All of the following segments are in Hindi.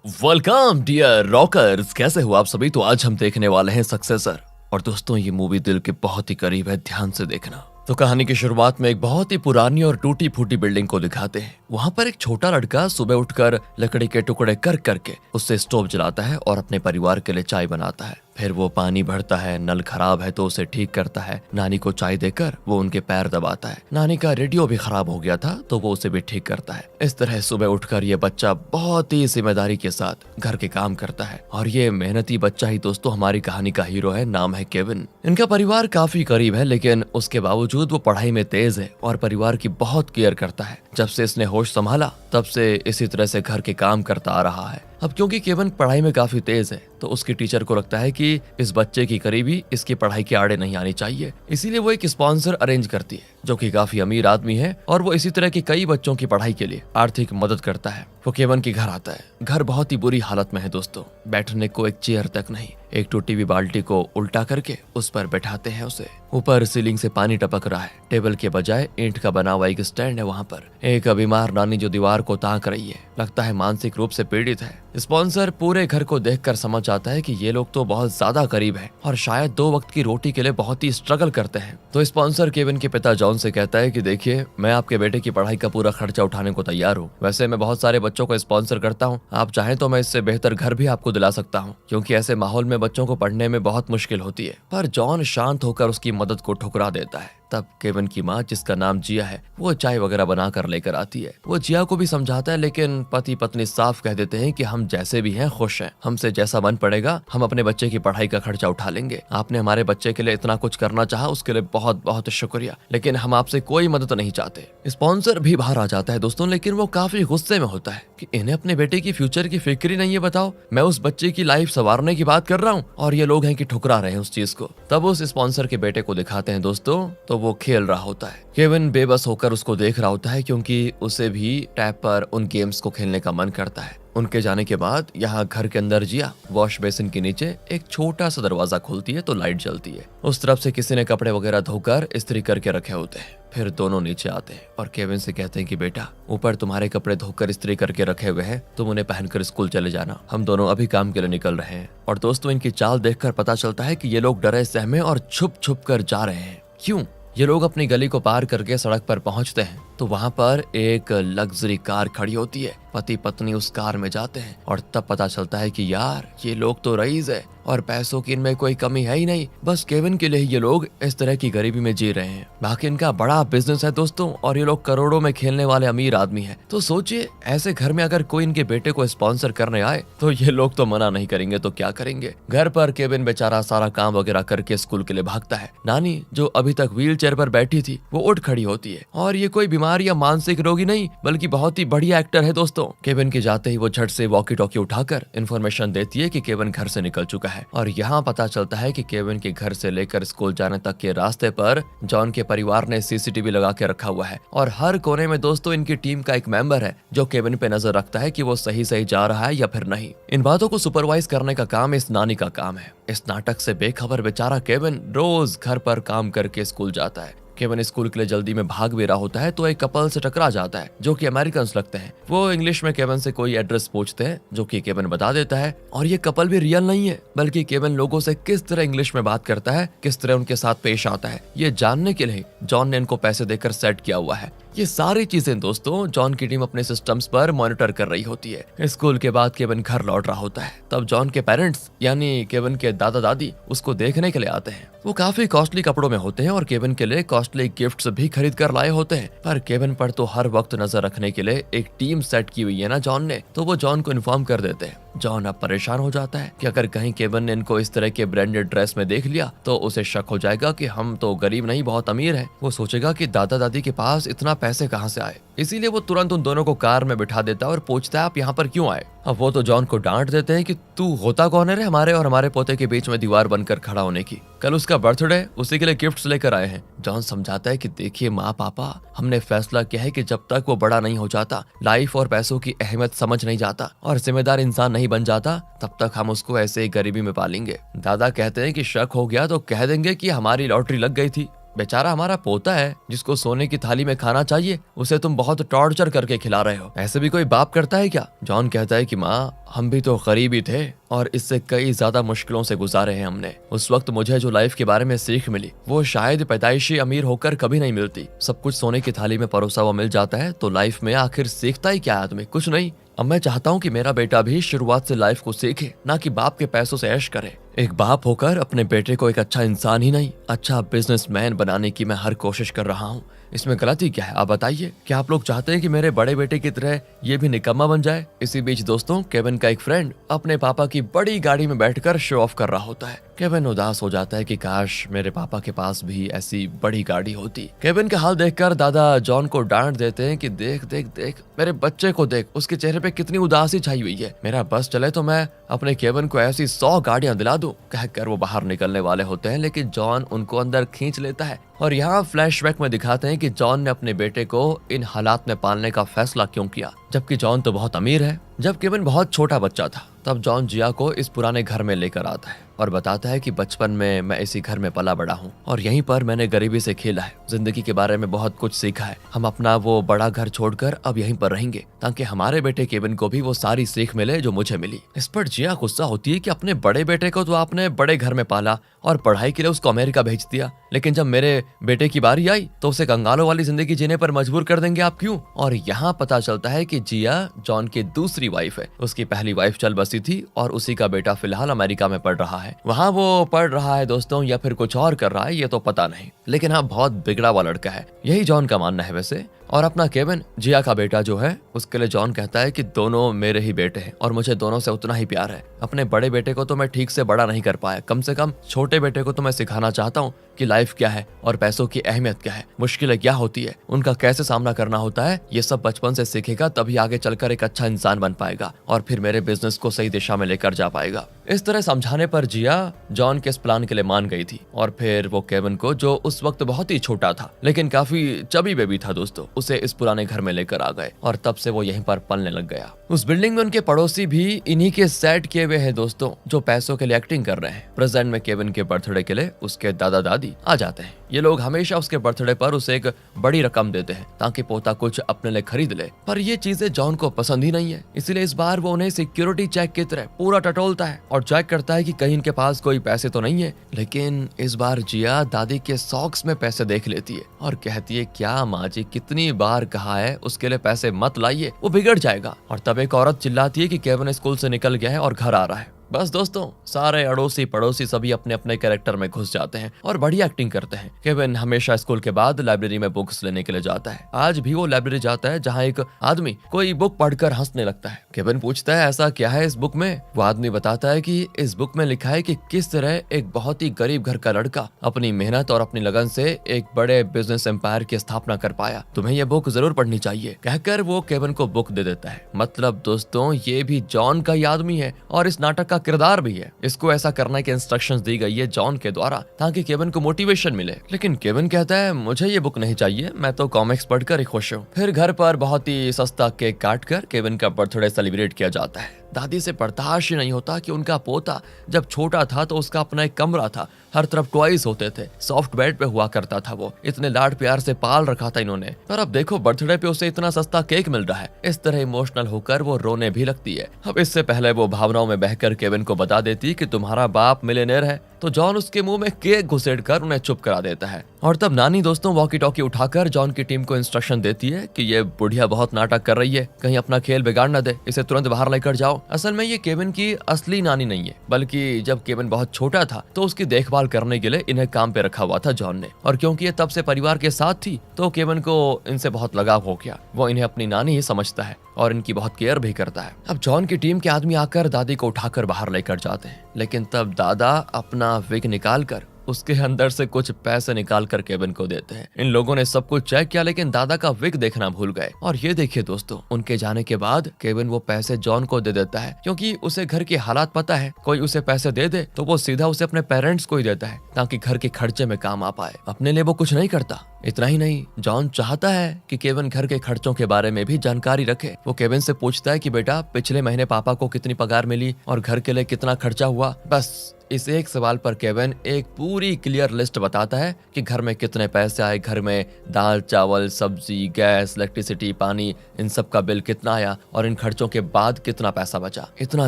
वेलकम डियर रॉकर्स, कैसे हो आप सभी। तो आज हम देखने वाले हैं सक्सेसर। और दोस्तों ये मूवी दिल के बहुत ही करीब है, ध्यान से देखना। तो कहानी की शुरुआत में एक बहुत ही पुरानी और टूटी फूटी बिल्डिंग को दिखाते हैं। वहाँ पर एक छोटा लड़का सुबह उठकर लकड़ी के टुकड़े कर करके उससे स्टोव जलाता है और अपने परिवार के लिए चाय बनाता है। फिर वो पानी भरता है, नल खराब है तो उसे ठीक करता है। नानी को चाय देकर वो उनके पैर दबाता है। नानी का रेडियो भी खराब हो गया था तो वो उसे भी ठीक करता है। इस तरह सुबह उठकर ये बच्चा बहुत ही जिम्मेदारी के साथ घर के काम करता है। और ये मेहनती बच्चा ही दोस्तों हमारी कहानी का हीरो है, नाम है केविन। इनका परिवार काफी करीब है लेकिन उसके बावजूद वो पढ़ाई में तेज है और परिवार की बहुत केयर करता है। जब से इसने होश संभाला तब से इसी तरह से घर के काम करता आ रहा है। अब क्योंकि केविन पढ़ाई में काफी तेज है तो उसकी टीचर को लगता है कि इस बच्चे की करीबी इसकी पढ़ाई के आड़े नहीं आनी चाहिए, इसीलिए वो एक स्पॉन्सर अरेंज करती है जो कि काफी अमीर आदमी है और वो इसी तरह के कई बच्चों की पढ़ाई के लिए आर्थिक मदद करता है। वो केविन के घर आता है। घर बहुत ही बुरी हालत में है दोस्तों, बैठने को एक चेयर तक नहीं। एक टूटी हुई बाल्टी को उल्टा करके उस पर बैठाते हैं उसे। ऊपर सीलिंग से पानी टपक रहा है। टेबल के बजाय ईंट का बना हुआ एक स्टैंड है वहाँ पर। एक बीमार नानी जो दीवार को ताक रही है, लगता है मानसिक रूप से पीड़ित है। स्पॉन्सर पूरे घर को देखकर समझ आता है कि ये लोग तो बहुत ज्यादा करीब है और शायद 2 वक्त की रोटी के लिए बहुत ही स्ट्रगल करते हैं। तो स्पॉन्सर केविन के पिता जॉन से कहता है कि देखिए, मैं आपके बेटे की पढ़ाई का पूरा खर्चा उठाने को तैयार हूँ। वैसे मैं बहुत सारे बच्चों को स्पॉन्सर करता हूँ, आप चाहें तो मैं इससे बेहतर घर भी आपको दिला सकता हूँ, क्योंकि ऐसे माहौल में बच्चों को पढ़ने में बहुत मुश्किल होती है। पर जॉन शांत होकर उसकी मदद को ठुकरा देता है। तब केविन की माँ, जिसका नाम जिया है, वो चाय वगैरह बना कर लेकर आती है। वो जिया को भी समझाता है लेकिन पति पत्नी साफ कह देते हैं कि हम जैसे भी हैं खुश हैं, हमसे जैसा मन पड़ेगा हम अपने बच्चे की पढ़ाई का खर्चा उठा लेंगे। आपने हमारे बच्चे के लिए इतना कुछ करना चाहा उसके लिए बहुत बहुत शुक्रिया, लेकिन हम आपसे कोई मदद नहीं चाहते। स्पॉन्सर भी बाहर आ जाता है दोस्तों, लेकिन वो काफी गुस्से में होता है कि इन्हें अपने बेटे की फ्यूचर की फिक्र ही नहीं है। बताओ, मैं उस बच्चे की लाइफ संवारने की बात कर रहा हूँ और ये लोग हैं कि ठुकरा रहे हैं उस चीज को। तब उस स्पॉन्सर के बेटे को दिखाते हैं दोस्तों, तो वो खेल रहा होता है। केविन बेबस होकर उसको देख रहा होता है क्योंकि उसे भी टैब पर उन गेम्स को खेलने का मन करता है। उनके जाने के बाद यहाँ घर के अंदर जिया वॉश बेसिन के नीचे एक छोटा सा दरवाजा खोलती है तो लाइट जलती है। उस तरफ से किसी ने कपड़े वगैरह धोकर इस्त्री करके रखे होते हैं। फिर दोनों नीचे आते हैं और केविन से कहते हैं कि बेटा, ऊपर तुम्हारे कपड़े धोकर इस्त्री करके रखे हुए हैं, तुम उन्हें पहनकर स्कूल चले जाना, हम दोनों अभी काम के लिए निकल रहे हैं। और दोस्तों इनकी चाल देखकर पता चलता है कि ये लोग डरे सहमे और छुप छुप कर जा रहे हैं। क्यों? ये लोग अपनी गली को पार करके सड़क पर पहुंचते हैं तो वहां पर एक लग्जरी कार खड़ी होती है। पति पत्नी उस कार में जाते हैं और तब पता चलता है कि यार ये लोग तो रईस है और पैसों की इनमें कोई कमी है ही नहीं। बस केविन के लिए ये लोग इस तरह की गरीबी में जी रहे हैं। बाकी इनका बड़ा बिजनेस है दोस्तों और ये लोग करोड़ों में खेलने वाले अमीर आदमी हैं। तो सोचिए, ऐसे घर में अगर कोई इनके बेटे को स्पॉन्सर करने आए तो ये लोग तो मना नहीं करेंगे तो क्या करेंगे। घर पर केविन बेचारा सारा काम वगैरह करके स्कूल के लिए भागता है। नानी जो अभी तक व्हील चेयर पर बैठी थी वो उठ खड़ी होती है और ये कोई बीमार या मानसिक रोगी नहीं बल्कि बहुत ही बढ़िया एक्टर है दोस्तों। केविन के जाते ही वो झट से वॉकी टॉकी उठाकर इन्फॉर्मेशन देती है कि केविन घर से निकल चुका है। और यहाँ पता चलता है कि केविन के घर से लेकर स्कूल जाने तक के रास्ते पर जॉन के परिवार ने सीसीटीवी लगा के रखा हुआ है और हर कोने में दोस्तों इनकी टीम का एक मेंबर है जो केविन पे नजर रखता है कि वो सही सही जा रहा है या फिर नहीं। इन बातों को सुपरवाइज करने का काम इस नानी का काम है। इस नाटक से बेखबर बेचारा केविन रोज घर पर काम करके स्कूल जाता है। केविन स्कूल के लिए जल्दी में भाग भी रहा होता है तो एक कपल से टकरा जाता है जो कि अमेरिकन लगते हैं। वो इंग्लिश में केविन से कोई एड्रेस पूछते हैं जो कि केविन बता देता है। और ये कपल भी रियल नहीं है बल्कि केविन लोगों से किस तरह इंग्लिश में बात करता है, किस तरह उनके साथ पेश आता है, ये जानने के लिए जॉन ने इनको पैसे देकर सेट किया हुआ है। ये सारी चीजें दोस्तों जॉन की टीम अपने सिस्टम्स पर मॉनिटर कर रही होती है। स्कूल के बाद केविन घर लौट रहा होता है। तब जॉन के पेरेंट्स यानी केविन के दादा दादी उसको देखने के लिए आते हैं। वो काफी कॉस्टली कपड़ों में होते हैं और केविन के लिए कॉस्टली गिफ्ट्स भी खरीद कर लाए होते हैं। पर केविन पर तो हर वक्त नजर रखने के लिए एक टीम सेट की हुई है ना जॉन ने, तो वो जॉन को इन्फॉर्म कर देते हैं। जॉन अब परेशान हो जाता है कि अगर कहीं केविन ने इनको इस तरह के ब्रांडेड ड्रेस में देख लिया तो उसे शक हो जाएगा कि हम तो गरीब नहीं बहुत अमीर हैं। वो सोचेगा कि दादा दादी के पास इतना पैसे कहाँ से आए, इसीलिए वो तुरंत उन दोनों को कार में बिठा देता है और पूछता है आप यहाँ पर क्यों आए। अब वो तो जॉन को डांट देते हैं कि तू होता कौन है रे हमारे और हमारे पोते के बीच में दीवार बनकर खड़ा होने की। कल उसका बर्थडे, उसी के लिए गिफ्ट्स लेकर आए हैं। जॉन समझाता है कि देखिए माँ पापा, हमने फैसला किया है कि जब तक वो बड़ा नहीं हो जाता, लाइफ और पैसों की अहमियत समझ नहीं जाता और जिम्मेदार इंसान नहीं बन जाता, तब तक हम उसको ऐसे ही गरीबी में पालेंगे। दादा कहते हैं कि शक हो गया तो कह देंगे कि हमारी लॉटरी लग गई थी। बेचारा हमारा पोता है जिसको सोने की थाली में खाना चाहिए, उसे तुम बहुत टॉर्चर करके खिला रहे हो। ऐसे भी कोई बाप करता है क्या? जॉन कहता है कि माँ, हम भी तो गरीब ही थे और इससे कई ज्यादा मुश्किलों से गुजारे हैं हमने। उस वक्त मुझे जो लाइफ के बारे में सीख मिली वो शायद पैदाइशी अमीर होकर कभी नहीं मिलती। सब कुछ सोने की थाली में परोसा हुआ मिल जाता है तो लाइफ में आखिर सीखता ही क्या आदमी? कुछ नहीं। अब मैं चाहता हूँ कि मेरा बेटा भी शुरुआत से लाइफ को सीखे, ना कि बाप के पैसों से ऐश करे। एक बाप होकर अपने बेटे को एक अच्छा इंसान ही नहीं, अच्छा बिजनेसमैन बनाने की मैं हर कोशिश कर रहा हूँ। इसमें गलती क्या है? आप बताइए। क्या आप लोग चाहते हैं कि मेरे बड़े बेटे की तरह ये भी निकम्मा बन जाए? इसी बीच दोस्तों, केविन का एक फ्रेंड अपने पापा की बड़ी गाड़ी में बैठकर शो ऑफ कर रहा होता है। केविन उदास हो जाता है कि काश मेरे पापा के पास भी ऐसी बड़ी गाड़ी होती। केविन का हाल देखकर दादा जॉन को डांट देते हैं कि देख देख देख, मेरे बच्चे को देख, उसके चेहरे पे कितनी उदासी छाई हुई है। मेरा बस चले तो मैं अपने केविन को ऐसी 100 गाड़ियां दिला दूं। कहकर वो बाहर निकलने वाले होते हैं, लेकिन जॉन उनको अंदर खींच लेता है। और यहाँ फ्लैशबैक में दिखाते हैं कि जॉन ने अपने बेटे को इन हालात में पालने का फैसला क्यों किया, जबकि जॉन तो बहुत अमीर है। जब केविन बहुत छोटा बच्चा था तब जॉन जिया को इस पुराने घर में लेकर आता है और बताता है कि बचपन में मैं इसी घर में पला बड़ा हूँ और यहीं पर मैंने गरीबी से खेला है, जिंदगी के बारे में बहुत कुछ सीखा है। हम अपना वो बड़ा घर छोड़कर अब यहीं पर रहेंगे ताकि हमारे बेटे केविन को भी वो सारी सीख मिले जो मुझे मिली। इस पर जिया गुस्सा होती है कि अपने बड़े बेटे को तो आपने बड़े घर में पाला और पढ़ाई के लिए उसको अमेरिका भेज दिया, लेकिन जब मेरे बेटे की बारी आई तो उसे कंगालों वाली जिंदगी जीने पर मजबूर कर देंगे आप, क्यों? और यहाँ पता चलता है कि जिया जॉन की दूसरी वाइफ है। उसकी पहली वाइफ चल बसी थी और उसी का बेटा फिलहाल अमेरिका में पढ़ रहा है। वहाँ वो पढ़ रहा है दोस्तों, या फिर कुछ और कर रहा है ये तो पता नहीं, लेकिन हाँ बहुत बिगड़ा हुआ लड़का है, यही जॉन का मानना है वैसे। और अपना केविन जिया का बेटा जो है उसके लिए जॉन कहता है कि दोनों मेरे ही बेटे हैं और मुझे दोनों से उतना ही प्यार है। अपने बड़े बेटे को तो मैं ठीक से बड़ा नहीं कर पाया, कम से कम छोटे बेटे को तो मैं सिखाना चाहता हूँ कि लाइफ क्या है और पैसों की अहमियत क्या है, मुश्किलें क्या होती है, उनका कैसे सामना करना होता है। ये सब बचपन से सीखेगा तभी आगे चलकर एक अच्छा इंसान बन पाएगा और फिर मेरे बिजनेस को सही दिशा में लेकर जा पाएगा। इस तरह समझाने पर जिया जॉन के इस प्लान के लिए मान गई थी और फिर वो केविन को, जो उस वक्त बहुत ही छोटा था लेकिन काफी चबी बेबी था दोस्तों, उसे इस पुराने घर में लेकर आ गए और तब से वो यहीं पर पलने लग गया। उस बिल्डिंग में उनके पड़ोसी भी इन्हीं के सेट किए हुए हैं दोस्तों, जो पैसों के लिए एक्टिंग कर रहे हैं। प्रेजेंट में केविन के बर्थडे के लिए उसके दादा दादी आ जाते हैं। ये लोग हमेशा उसके बर्थडे पर उसे एक बड़ी रकम देते हैं ताकि पोता कुछ अपने लिए खरीद ले, पर ये चीजें जॉन को पसंद ही नहीं है, इसलिए इस बार वो उन्हें सिक्योरिटी चेक की तरह पूरा टटोलता है और चेक करता है कि कहीं इनके पास कोई पैसे तो नहीं है। लेकिन इस बार जिया दादी के सॉक्स में पैसे देख लेती है और कहती है, क्या माँ जी, कितनी बार कहा है उसके लिए पैसे मत लाइए, वो बिगड़ जाएगा। और तब एक औरत चिल्लाती है कि केविन स्कूल से निकल गया है और घर आ रहा है। बस दोस्तों, सारे अड़ोसी पड़ोसी सभी अपने अपने कैरेक्टर में घुस जाते हैं और बढ़िया एक्टिंग करते हैं। केविन हमेशा स्कूल के बाद लाइब्रेरी में बुक्स लेने के लिए जाता है। आज भी वो लाइब्रेरी जाता है जहाँ एक आदमी कोई बुक पढ़कर हंसने लगता है। केविन पूछता है, ऐसा क्या है इस बुक में? वो आदमी बताता है कि इस बुक में लिखा है कि किस तरह एक बहुत ही गरीब घर का लड़का अपनी मेहनत और अपनी लगन से एक बड़े बिजनेस एम्पायर की स्थापना कर पाया। तुम्हें यह बुक जरूर पढ़नी चाहिए, कहकर वो केविन को बुक दे देता है। मतलब दोस्तों, ये भी जॉन का ही आदमी है और इस नाटक का किरदार भी है। इसको ऐसा करने की इंस्ट्रक्शंस दी गई है जॉन के द्वारा ताकि केविन को मोटिवेशन मिले। लेकिन केविन कहता है, मुझे ये बुक नहीं चाहिए, मैं तो कॉमिक्स पढ़कर ही खुश हूँ। फिर घर पर बहुत ही सस्ता केक काटकर केविन का बर्थडे सेलिब्रेट किया जाता है। दादी से बर्दाश्त ही नहीं होता कि उनका पोता जब छोटा था तो उसका अपना एक कमरा था, हर तरफ टॉयज होते थे, सॉफ्ट बेड पे हुआ करता था, वो इतने लाड प्यार से पाल रखा था इन्होंने, पर अब देखो बर्थडे पे उसे इतना सस्ता केक मिल रहा है। इस तरह इमोशनल होकर वो रोने भी लगती है। अब इससे पहले वो भावनाओं में बहकर केविन को बता देती कि तुम्हारा बाप मिलियनेयर है, तो जॉन उसके मुंह में केक घुसेड़कर उन्हें चुप करा देता है। और तब नानी दोस्तों वॉकी टॉकी उठाकर जॉन की टीम को इंस्ट्रक्शन देती है कि ये बुढ़िया बहुत नाटक कर रही है, कहीं अपना खेल बिगाड़ न दे, इसे तुरंत बाहर लेकर जाओ। असल में ये केविन की असली नानी नहीं है, बल्कि जब केविन बहुत छोटा था तो उसकी देखभाल करने के लिए इन्हें काम पे रखा हुआ था जॉन ने, और क्योंकि ये तब से परिवार के साथ थी तो केविन को इनसे बहुत लगाव हो गया। वो इन्हें अपनी नानी ही समझता है और इनकी बहुत केयर भी करता है। अब जॉन की टीम के आदमी आकर दादी को उठाकर बाहर लेकर जाते हैं, लेकिन तब दादा अपना विग निकालकर उसके अंदर से कुछ पैसे निकाल कर केविन को देते हैं। इन लोगों ने सब कुछ चेक किया लेकिन दादा का विग देखना भूल गए। और ये देखिए दोस्तों, उनके जाने के बाद केविन वो पैसे जॉन को दे देता है, क्योंकि उसे घर के हालात पता है, कोई उसे पैसे दे दे तो वो सीधा उसे अपने पेरेंट्स को ही देता है ताकि घर के खर्चे में काम आ पाए। अपने लिए वो कुछ नहीं करता, इतना ही नहीं, जॉन चाहता है कि केविन घर के खर्चों के बारे में भी जानकारी रखे। वो केविन से पूछता है कि बेटा, पिछले महीने पापा को कितनी पगार मिली और घर के लिए कितना खर्चा हुआ। बस इस एक सवाल पर केविन एक पूरी क्लियर लिस्ट बताता है कि घर में कितने पैसे आए, घर में दाल चावल सब्जी गैस इलेक्ट्रिसिटी पानी इन सब का बिल कितना आया और इन खर्चों के बाद कितना पैसा बचा। इतना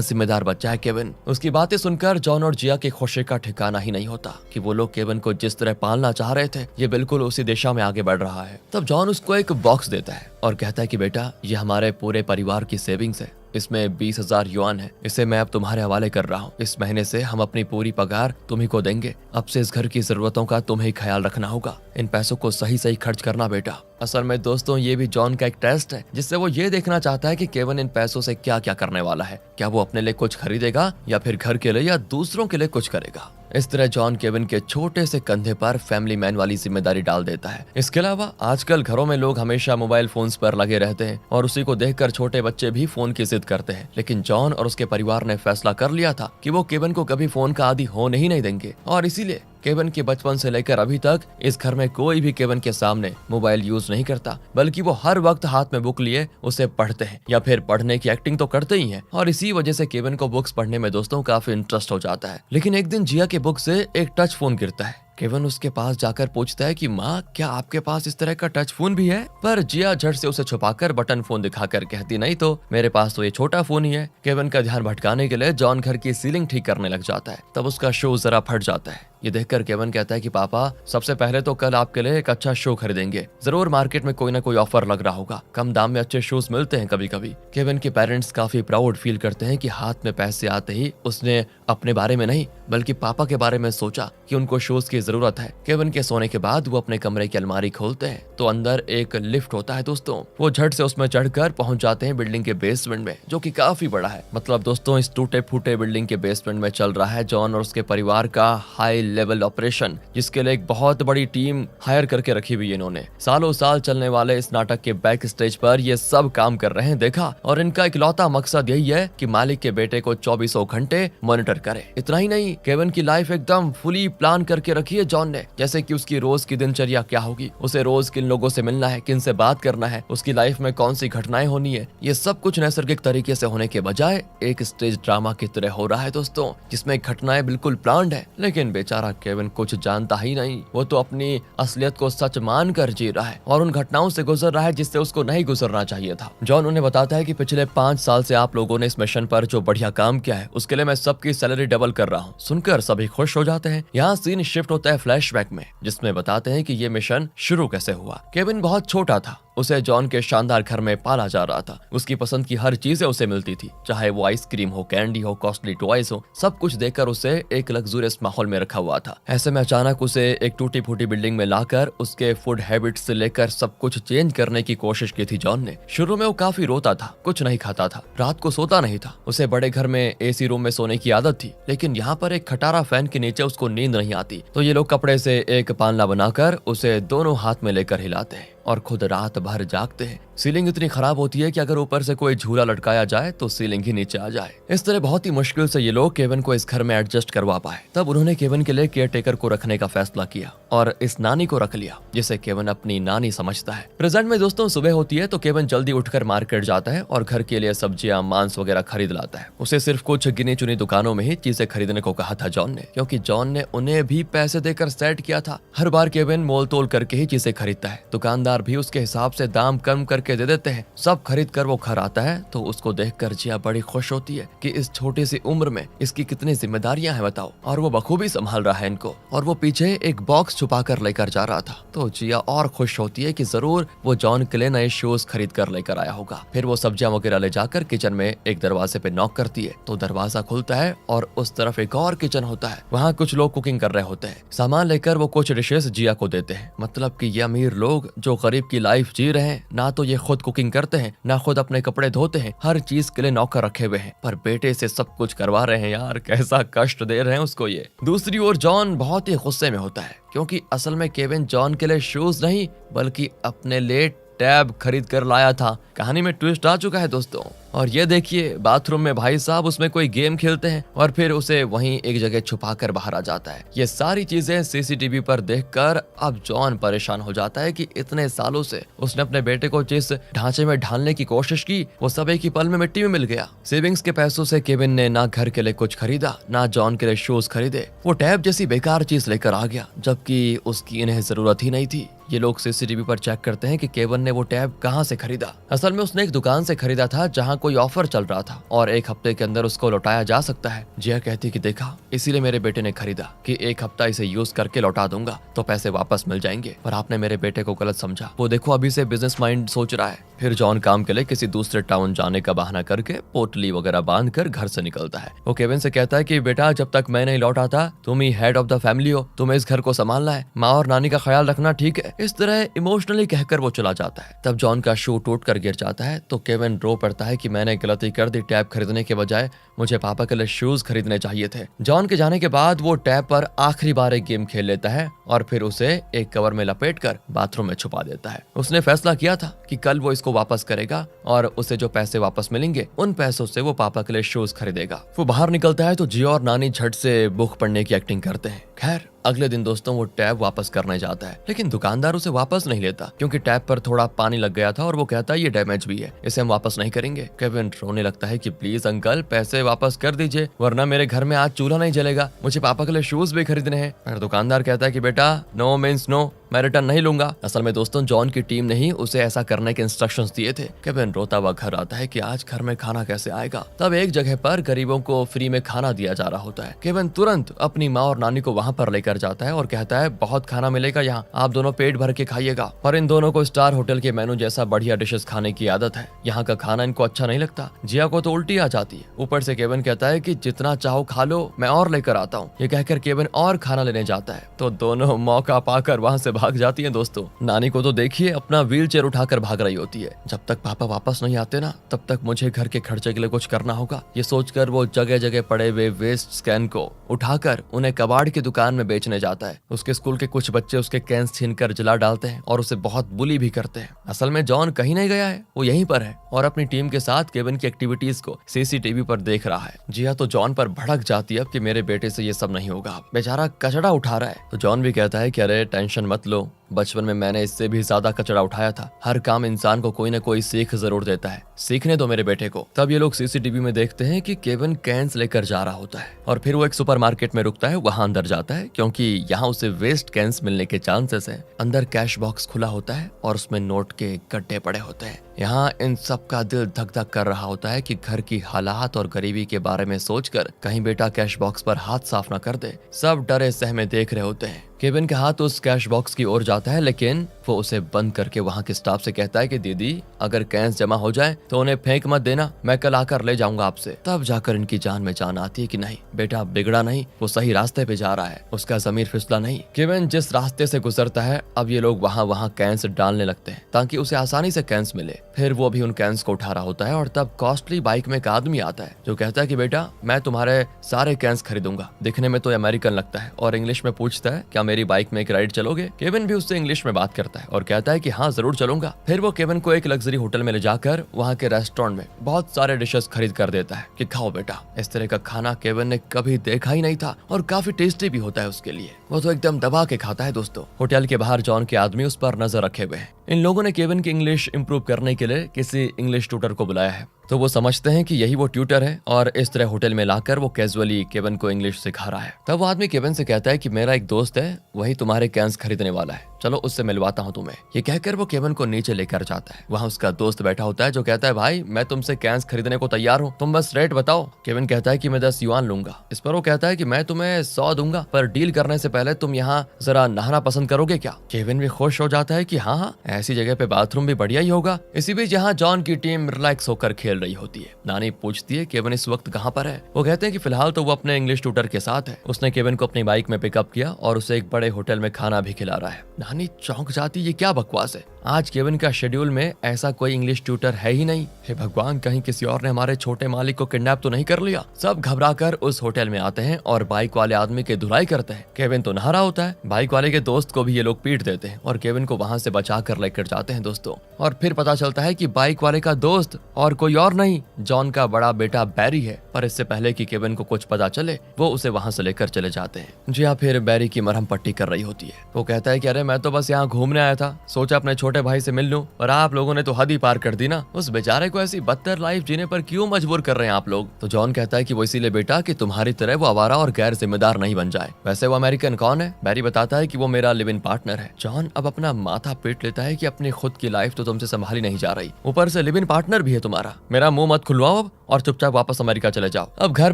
जिम्मेदार बच्चा है केविन। उसकी बातें सुनकर जॉन और जिया की खुशी का ठिकाना ही नहीं होता कि वो लोग केविन को जिस तरह पालना चाह रहे थे ये बिल्कुल उसी दिशा में आगे बढ़ रहा है। तब जॉन उसको एक बॉक्स देता है और कहता है कि बेटा, ये हमारे पूरे परिवार की सेविंग्स है, इसमें 20,000 युआन है, इसे मैं अब तुम्हारे हवाले कर रहा हूँ। इस महीने से हम अपनी पूरी पगार तुम्ही को देंगे। अब से इस घर की जरूरतों का तुम्हें ख्याल रखना होगा। इन पैसों को सही सही खर्च करना बेटा। असल में दोस्तों, ये भी जॉन का एक टेस्ट है जिससे वो ये देखना चाहता है कि केविन इन पैसों से क्या क्या करने वाला है। क्या वो अपने लिए कुछ खरीदेगा या फिर घर के लिए या दूसरों के लिए कुछ करेगा। इस तरह जॉन केविन के छोटे से कंधे पर फैमिली मैन वाली जिम्मेदारी डाल देता है। इसके अलावा आजकल घरों में लोग हमेशा मोबाइल फोन्स पर लगे रहते हैं और उसी को देखकर छोटे बच्चे भी फोन की जिद करते हैं। लेकिन जॉन और उसके परिवार ने फैसला कर लिया था कि वो केविन को कभी फोन का आदी होने ही नहीं देंगे और इसीलिए केविन के बचपन से लेकर अभी तक इस घर में कोई भी केविन के सामने मोबाइल यूज नहीं करता, बल्कि वो हर वक्त हाथ में बुक लिए उसे पढ़ते हैं या फिर पढ़ने की एक्टिंग तो करते ही हैं। और इसी वजह से केविन को बुक्स पढ़ने में दोस्तों काफी इंटरेस्ट हो जाता है। लेकिन एक दिन जिया के बुक से एक टच फोन गिरता है। केविन उसके पास जाकर पूछता है कि माँ, क्या आपके पास इस तरह का टच फोन भी है? पर जिया झट से उसे छुपाकर बटन फोन दिखाकर कहती, नहीं तो मेरे पास तो ये छोटा फोन ही है। केविन का ध्यान भटकाने के लिए जॉन घर की सीलिंग ठीक करने लग जाता है। तब उसका शो जरा फट जाता है। ये देखकर केविन कहता है कि पापा, सबसे पहले तो कल आपके लिए एक अच्छा शो खरीदेंगे। जरूर मार्केट में कोई ना कोई ऑफर लग रहा होगा, कम दाम में अच्छे शूज मिलते हैं कभी कभी। केविन के पेरेंट्स काफी प्राउड फील करते हैं कि हाथ में पैसे आते ही उसने अपने बारे में नहीं बल्कि पापा के बारे में सोचा कि उनको शूज की जरूरत है। केविन के सोने के बाद वो अपने कमरे की अलमारी खोलते हैं तो अंदर एक लिफ्ट होता है दोस्तों। वो झट से उसमें चढ़कर पहुंच जाते हैं बिल्डिंग के बेसमेंट में, जो कि काफी बड़ा है। मतलब दोस्तों, इस टूटे फूटे बिल्डिंग के बेसमेंट में चल रहा है जॉन और उसके परिवार का हाई लेवल ऑपरेशन, जिसके लिए एक बहुत बड़ी टीम हायर करके रखी हुई है इन्होंने। सालों साल चलने वाले इस नाटक के बैक स्टेज पर ये सब काम कर रहे हैं देखा, और इनका इकलौता मकसद यही है कि मालिक के बेटे को 24 घंटे मॉनिटर करे। इतना ही नहीं, केविन की लाइफ एकदम फुली प्लान करके रखी है जॉन ने, जैसे कि उसकी रोज की दिनचर्या क्या होगी, उसे रोज किन लोगों से मिलना है, किन से बात करना है, उसकी लाइफ में कौन सी घटनाएं होनी है। ये सब कुछ नैसर्गिक तरीके से होने के बजाय एक स्टेज ड्रामा की तरह हो रहा है दोस्तों, जिसमें घटनाएं बिल्कुल प्लान्ड है। लेकिन बेचारा केविन कुछ जानता ही नहीं, वो तो अपनी असलियत को सच मान कर जी रहा है और उन घटनाओं से गुजर रहा है जिससे उसको नहीं गुजरना चाहिए था। जॉन उन्हें बताता है कि पिछले 5 साल से आप लोगों ने इस मिशन पर जो बढ़िया काम किया है उसके लिए मैं सबकी सैलरी डबल कर रहा हूँ। सुनकर सभी खुश हो जाते हैं। यहाँ सीन शिफ्ट होता है फ्लैशबैक में, जिसमें बताते हैं कि ये मिशन शुरू कैसे हुआ। केविन बहुत छोटा था, उसे जॉन के शानदार घर में पाला जा रहा था। उसकी पसंद की हर चीजें उसे मिलती थी, चाहे वो आइसक्रीम हो, कैंडी हो, कॉस्टली टॉयज हो, सब कुछ देकर उसे एक लग्जूरियस माहौल में रखा हुआ था। ऐसे में अचानक उसे एक टूटी फूटी बिल्डिंग में लाकर उसके फूड हैबिट से लेकर सब कुछ चेंज करने की कोशिश की थी जॉन ने। शुरू में वो काफी रोता था, कुछ नहीं खाता था, रात को सोता नहीं था। उसे बड़े घर में एसी रूम में सोने की आदत थी, लेकिन यहाँ पर एक खटारा फैन के नीचे उसको नींद नहीं आती, तो ये लोग कपड़े से एक पालना बनाकर उसे दोनों हाथ में लेकर हिलाते हैं और खुद रात भर जागते हैं। सीलिंग इतनी खराब होती है कि अगर ऊपर से कोई झूला लटकाया जाए तो सीलिंग ही नीचे आ जाए। इस तरह बहुत ही मुश्किल से ये लोग केविन को इस घर में एडजस्ट करवा पाए। तब उन्होंने केविन के लिए केयर टेकर को रखने का फैसला किया और इस नानी को रख लिया, जिसे केविन अपनी नानी समझता है। प्रेजेंट में दोस्तों सुबह होती है तो केविन जल्दी उठकर मार्केट जाता है और घर के लिए सब्जियां, मांस वगैरह खरीद लाता है। उसे सिर्फ कुछ गिनी चुनी दुकानों में ही चीजें खरीदने को कहा था जॉन ने, क्योंकि जॉन ने उन्हें भी पैसे देकर सेट किया था। हर बार केविन मोल तोल करके ही चीजें खरीदता है, दुकानदार भी उसके हिसाब से दाम कम करके दे देते हैं। सब खरीद कर वो घर आता है तो उसको देखकर जिया बड़ी खुश होती है कि इस छोटी सी उम्र में इसकी कितनी जिम्मेदारियां हैं बताओ, और वो बखूबी संभाल रहा है इनको। और वो पीछे एक बॉक्स छुपा कर लेकर जा रहा था, तो जिया और खुश होती है कि जरूर वो जॉन के लिए नए शूज खरीद कर लेकर आया होगा। फिर वो सब्जियां वगैरह ले जाकर किचन में एक दरवाजे पे नॉक करती है, तो दरवाजा खुलता है और उस तरफ एक और किचन होता है। वहाँ कुछ लोग कुकिंग कर रहे होते हैं। सामान लेकर वो कुछ डिशेस जिया को देते हैं। मतलब कि ये अमीर लोग जो गरीब की लाइफ जी रहे हैं, ना तो ये खुद कुकिंग करते हैं, ना खुद अपने कपड़े धोते हैं, हर चीज के लिए नौकर रखे हुए हैं, पर बेटे से सब कुछ करवा रहे हैं। यार कैसा कष्ट दे रहे हैं उसको ये। दूसरी ओर जॉन बहुत ही गुस्से में होता है, क्योंकि असल में केविन जॉन के लिए शूज नहीं बल्कि अपने लिए टैब खरीद कर लाया था। कहानी में ट्विस्ट आ चुका है दोस्तों। और ये देखिए, बाथरूम में भाई साहब उसमें कोई गेम खेलते हैं और फिर उसे वहीं एक जगह छुपाकर बाहर आ जाता है। ये सारी चीजें सीसीटीवी पर देखकर अब जॉन परेशान हो जाता है कि इतने सालों से उसने अपने बेटे को जिस ढांचे में ढालने की कोशिश की वो सब एक ही पल में मिट्टी में मिल गया। सेविंग्स के पैसों से केविन ने ना घर के लिए कुछ खरीदा, ना जॉन के लिए शूज खरीदे। वो टैब जैसी बेकार चीज लेकर आ गया, जबकि उसकी इन्हें जरूरत ही नहीं थी। ये लोग सीसीटीवी पर चेक करते हैं कि केविन ने वो टैब कहां से खरीदा। असल में उसने एक दुकान से खरीदा था जहां कोई ऑफर चल रहा था और 1 हफ्ते के अंदर उसको लौटाया जा सकता है। जिया कहती कि देखा, इसीलिए मेरे बेटे ने खरीदा कि 1 हफ्ता इसे यूज करके लौटा दूंगा तो पैसे वापस मिल जाएंगे, पर आपने मेरे बेटे को गलत समझा। वो देखो अभी से बिजनेस माइंड सोच रहा है। फिर जॉन काम के लिए किसी दूसरे टाउन जाने का बहाना करके पोटली वगैरह बांध कर घर से निकलता है। वो केविन से कहता है कि बेटा, जब तक मैं नहीं लौटा था तुम ही हेड ऑफ द फैमिली हो, तुम्हें इस घर को संभालना है, माँ और नानी का ख्याल रखना, ठीक है? इस तरह इमोशनली कहकर वो चला जाता है। तब जॉन का शू टूट कर गिर जाता है तो केविन रो पड़ता है कि मैंने गलती कर दी, टैब खरीदने के बजाय मुझे पापा के लिए शूज खरीदने चाहिए थे। जॉन के जाने के बाद वो टैब पर आखिरी बार एक गेम खेल लेता है और फिर उसे एक कवर में लपेटकर बाथरूम में छुपा देता है। उसने फैसला किया था कि कल वो इसको वापस करेगा और उसे जो पैसे वापस मिलेंगे उन पैसों से वो पापा के लिए शूज खरीदेगा। वो बाहर निकलता है तो जिया और नानी झट से भूख पड़ने की एक्टिंग करते हैं। खैर, अगले दिन दोस्तों वो टैब वापस करने जाता है, लेकिन दुकानदार उसे वापस नहीं लेता क्योंकि टैब पर थोड़ा पानी लग गया था और वो कहता है ये डैमेज भी है, इसे हम वापस नहीं करेंगे। केविन रोने लगता है कि प्लीज अंकल, पैसे वापस कर दीजिए वरना मेरे घर में आज चूल्हा नहीं जलेगा, मुझे पापा के लिए शूज भी खरीदने हैं। पर दुकानदार कहता है कि बेटा, नो मीन्स नो, मैं रिटर्न नहीं लूंगा। असल में दोस्तों जॉन की टीम ने ही उसे ऐसा करने के इंस्ट्रक्शंस दिए थे। केविन रोता हुआ घर आता है कि आज घर में खाना कैसे आएगा। तब एक जगह पर गरीबों को फ्री में खाना दिया जा रहा होता है। केविन तुरंत अपनी माँ और नानी को वहाँ पर लेकर जाता है और कहता है बहुत खाना मिलेगा यहाँ, आप दोनों पेट भर के खाइएगा। पर इन दोनों को स्टार होटल के मेनू जैसा बढ़िया डिशेस खाने की आदत है, यहाँ का खाना इनको अच्छा नहीं लगता। जिया को तो उल्टी आ जाती है। ऊपर से केविन कहता है कि जितना चाहो खा लो, मैं और लेकर आता हूँ। ये कहकर केविन और खाना लेने जाता है तो दोनों मौका पाकर वहाँ से भाग जाती है। दोस्तों नानी को तो देखिए अपना व्हील चेयर उठाकर भाग रही होती है। जब तक पापा वापस नहीं आते ना तब तक मुझे घर के खर्चे के लिए कुछ करना होगा। ये सोचकर वो जगह जगह पड़े हुए वेस्ट कैन को उठाकर उन्हें कबाड़ की दुकान में बेचने जाता है। उसके स्कूल के कुछ बच्चे उसके कैंस छीनकर जला डालते हैं और उसे बहुत बुली भी करते हैं। असल में जॉन कहीं नहीं गया है, वो यहीं पर है और अपनी टीम के साथ केविन की एक्टिविटीज को सीसीटीवी पर देख रहा है। जिया तो जॉन पर भड़क जाती है कि मेरे बेटे से ये सब नहीं होगा, बेचारा कचड़ा उठा रहा है। तो जॉन भी कहता है कि अरे टेंशन मत लो, बचपन में मैंने इससे भी ज्यादा कचरा उठाया था। हर काम इंसान को कोई न कोई सीख जरूर देता है, सीखने दो मेरे बेटे को। तब ये लोग सीसीटीवी में देखते हैं कि केविन कैंस लेकर जा रहा होता है और फिर वो एक सुपरमार्केट में रुकता है, वहां अंदर जाता है क्योंकि यहाँ उसे वेस्ट कैंस मिलने के चांसेस है। अंदर कैश बॉक्स खुला होता है और उसमें नोट के गड्ढे पड़े होते हैं। यहाँ इन सब का दिल धक धक कर रहा होता है कि घर की हालात और गरीबी के बारे में सोचकर कहीं बेटा कैश बॉक्स पर हाथ साफ न कर दे। सब डरे सहमे देख रहे होते हैं। केविन का हाथ उस कैश बॉक्स की ओर जाता है लेकिन वो उसे बंद करके वहाँ के स्टाफ से कहता है कि दीदी, अगर कैश जमा हो जाए तो उन्हें फेंक मत देना, मैं कल आकर ले जाऊंगा आपसे। तब जाकर इनकी जान में जान आती है कि नहीं, बेटा बिगड़ा नहीं, वो सही रास्ते पे जा रहा है, उसका जमीर फिसला नहीं। केविन जिस रास्ते से गुजरता है अब ये लोग वहाँ कैंस डालने लगते हैं ताकि उसे आसानी से कैंस मिले। फिर वो भी उन कैंस को उठा रहा होता है और तब कॉस्टली बाइक में एक आदमी आता है जो कहता है कि बेटा, मैं तुम्हारे सारे कैंस खरीदूंगा। दिखने में तो अमेरिकन लगता है और इंग्लिश में पूछता है क्या मेरी बाइक में एक राइड चलोगे। केविन भी उससे इंग्लिश में बात करता है और कहता है कि हाँ जरूर चलूंगा। फिर वो केविन को एक लग्जरी होटल में ले जाकर वहाँ के रेस्टोरेंट में बहुत सारे डिशेस खरीद कर देता है कि खाओ बेटा। इस तरह का खाना केविन ने कभी देखा ही नहीं था और काफी टेस्टी भी होता है उसके लिए। वो तो एकदम दबा के खाता है। दोस्तों होटल के बाहर जॉन के आदमी उस पर नजर रखे हुए हैं। इन लोगों ने केविन की इंग्लिश इंप्रूव करने के लिए किसी इंग्लिश ट्यूटर को बुलाया है तो वो समझते हैं कि यही वो ट्यूटर है और इस तरह होटल में लाकर वो कैजुअली केविन को इंग्लिश सिखा रहा है। तब वो आदमी केविन से कहता है कि मेरा एक दोस्त है, वही तुम्हारे कैंस खरीदने वाला है, चलो उससे मिलवाता हूँ तुम्हें। ये कहकर वो केविन को नीचे लेकर जाता है। वहाँ उसका दोस्त बैठा होता है जो कहता है भाई मैं तुमसे कैंस खरीदने को तैयार हूँ, तुम बस रेट बताओ। केविन कहता है कि मैं 10 युआन लूंगा। इस पर वो कहता है कि मैं तुम्हें 100 दूंगा, पर डील करने से पहले तुम यहाँ जरा नहाना पसंद करोगे क्या। केविन भी खुश हो जाता है कि हाँ, ऐसी जगह पे बाथरूम भी बढ़िया ही होगा। इसी बीच यहाँ जॉन की टीम रिलैक्स होकर खेल रही होती है। नानी पूछती है केविन इस वक्त कहाँ पर है। वो कहते हैं कि फिलहाल तो वो अपने इंग्लिश ट्यूटर के साथ है। उसने केविन को अपनी बाइक में पिकअप किया और उसे एक बड़े होटल में खाना भी खिला रहा है। नानी चौंक जाती, ये क्या बकवास है, आज केविन का शेड्यूल में ऐसा कोई इंग्लिश ट्यूटर है ही नहीं। हे भगवान, कहीं किसी और ने हमारे छोटे मालिक को किडनैप तो नहीं कर लिया। सब घबराकर उस होटल में आते हैं और बाइक वाले आदमी की धुलाई करते हैं। केविन तो नहा रहा होता है। बाइक वाले के दोस्त को भी ये लोग पीट देते हैं और केविन को वहां से बचा कर लेकर जाते हैं दोस्तों, और फिर पता चलता है कि बाइक वाले का दोस्त और कोई और नहीं, जॉन का बड़ा बेटा बैरी है। पर इससे पहले कि केविन को कुछ पता चले, वो उसे वहां से लेकर चले जाते हैं। जी हाँ, फिर बैरी की मरहम पट्टी कर रही होती है। वो कहता है कि अरे मैं तो बस यहाँ घूमने आया था, सोचा अपने छोटे भाई से मिल लूं, और आप लोगों ने तो हद ही पार कर दी ना। उस बेचारे को ऐसी बदतर लाइफ जीने पर क्यों मजबूर कर रहे हैं आप लोग। तो जॉन कहता है कि वो इसीलिए बेटा कि तुम्हारी तरह वो आवारा और गैर जिम्मेदार नहीं बन जाए। वैसे वो अमेरिकन कौन है? बैरी बताता है कि वो मेरा लिव इन पार्टनर है। जॉन अब अपना माथा पीट लेता है कि अपनी खुद की लाइफ तो तुमसे संभाली नहीं जा रही, ऊपर से लिव इन पार्टनर भी है तुम्हारा। मेरा मुंह मत खुलवाओ अब, और चुपचाप वापस अमेरिका चले जाओ। अब घर